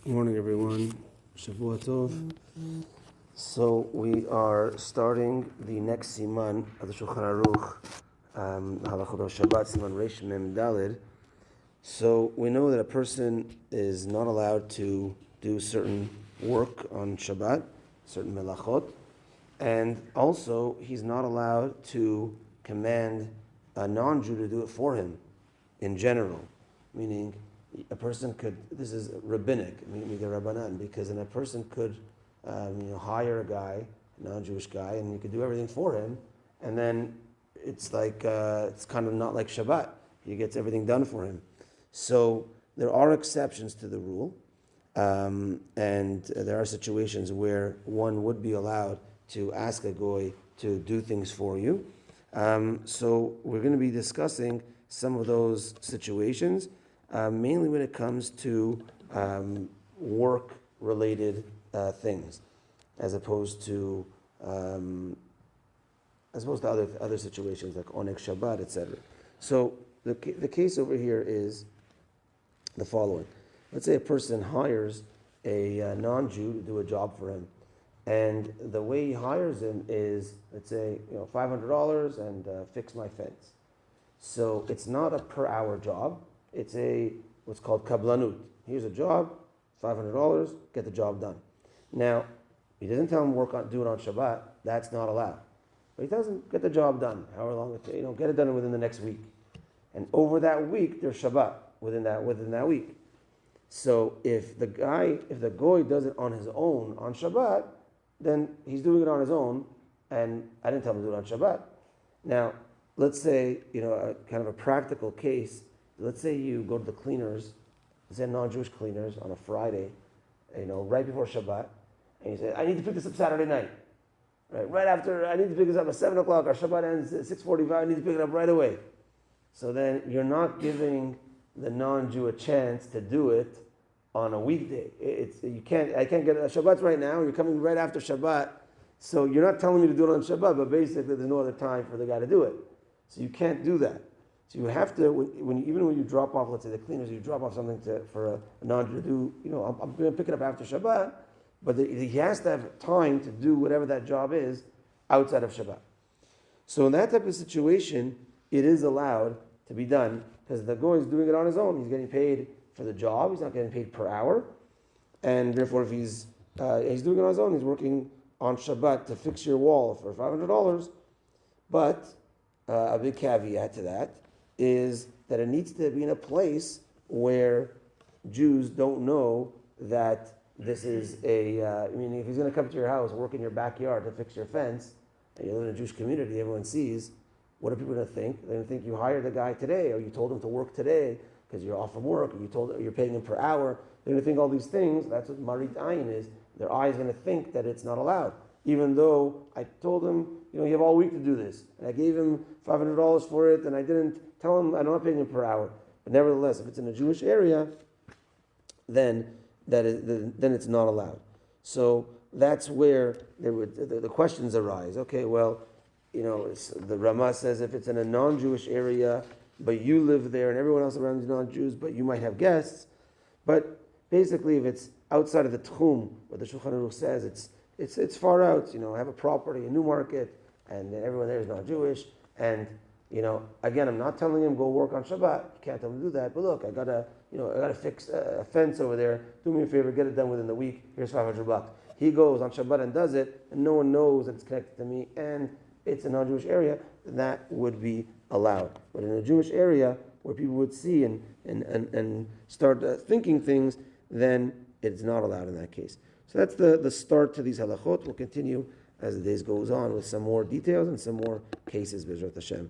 Good morning, everyone. Shavua Tov. So we are starting the next siman of the Shulchan Aruch, Halachot Shabbat, siman Reish Mem Dalid. So we know that a person is not allowed to do certain work on Shabbat, certain melachot, and also he's not allowed to command a non-Jew to do it for him in general, meaning a person could, this is rabbinic, meaning the Rabbanan, because then a person could hire a guy, a non-Jewish guy, and you could do everything for him, and then it's like, it's kind of not like Shabbat. He gets everything done for him. So there are exceptions to the rule, and there are situations where one would be allowed to ask a goy to do things for you. So we're going to be discussing some of those situations, mainly when it comes to work-related things, as opposed to other situations like Oneg Shabbat, etc. So the case over here is the following. Let's say a person hires a non-Jew to do a job for him, and the way he hires him is, let's say, $500 and fix my fence. So it's not a per hour job. It's what's called kablanut. Here's a job, $500, get the job done. Now, he doesn't tell him do it on Shabbat. That's not allowed. But he tells him, get the job done, however long it takes. Get it done within the next week. And over that week, there's Shabbat within that week. So if the goy does it on his own on Shabbat, then he's doing it on his own, and I didn't tell him to do it on Shabbat. Now, let's say, kind of a practical case. Let's say you go to the cleaners, let's say non-Jewish cleaners on a Friday, right before Shabbat, and you say, I need to pick this up Saturday night. Right after, I need to pick this up at 7 o'clock, our Shabbat ends at 6:45, I need to pick it up right away. So then you're not giving the non-Jew a chance to do it on a weekday. I can't get Shabbat's right now, you're coming right after Shabbat, so you're not telling me to do it on Shabbat, but basically there's no other time for the guy to do it. So you can't do that. So you have to, even when you drop off, let's say the cleaners, you drop off something for a non-Jew to do, I'm going to pick it up after Shabbat, but he has to have time to do whatever that job is outside of Shabbat. So in that type of situation, it is allowed to be done, because the goy is doing it on his own. He's getting paid for the job. He's not getting paid per hour. And therefore, if he's doing it on his own, he's working on Shabbat to fix your wall for $500. But a big caveat to that is that it needs to be in a place where Jews don't know that this is if he's going to come to your house, work in your backyard to fix your fence, and you live in a Jewish community, everyone sees, what are people going to think? They're going to think you hired the guy today, or you told him to work today because you're off from work, or you're paying him per hour. They're going to think all these things. That's what marit ayin is. Their eye is going to think that it's not allowed, even though I told him, you have all week to do this, and I gave him $500 for it, and I didn't tell him I'm not paying him per hour. But nevertheless, if it's in a Jewish area, then it's not allowed. So that's where the questions arise. Okay, well, the Ramah says if it's in a non-Jewish area, but you live there and everyone else around is non-Jews, but you might have guests. But basically, if it's outside of the Tchum, what the Shulchan Aruch says, it's far out. I have a property, a new market, and everyone there is not Jewish. And again, I'm not telling him go work on Shabbat. You can't tell him to do that. But look, I gotta fix a fence over there. Do me a favor, get it done within the week. Here's $500. He goes on Shabbat and does it, and no one knows that it's connected to me, and it's a non-Jewish area. That would be allowed. But in a Jewish area where people would see and start thinking things, then it's not allowed in that case. So that's the start to these halachot. We'll continue as the days goes on with some more details and some more cases, Bezrat Hashem.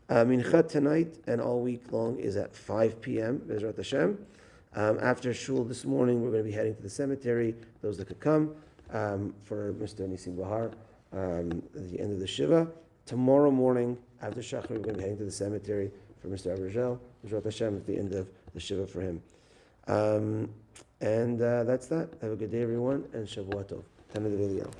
Mincha tonight and all week long is at 5 p.m., Bezrat Hashem. After shul this morning, we're going to be heading to the cemetery, those that could come, for Mr. Nisim Bahar, at the end of the Shiva. Tomorrow morning, after Shachar, we're going to be heading to the cemetery for Mr. Abrajel, Bezrat Hashem, at the end of the Shiva for him. And that's that. Have a good day, everyone, and Shavua Tov. Tamid V'Eliyahu.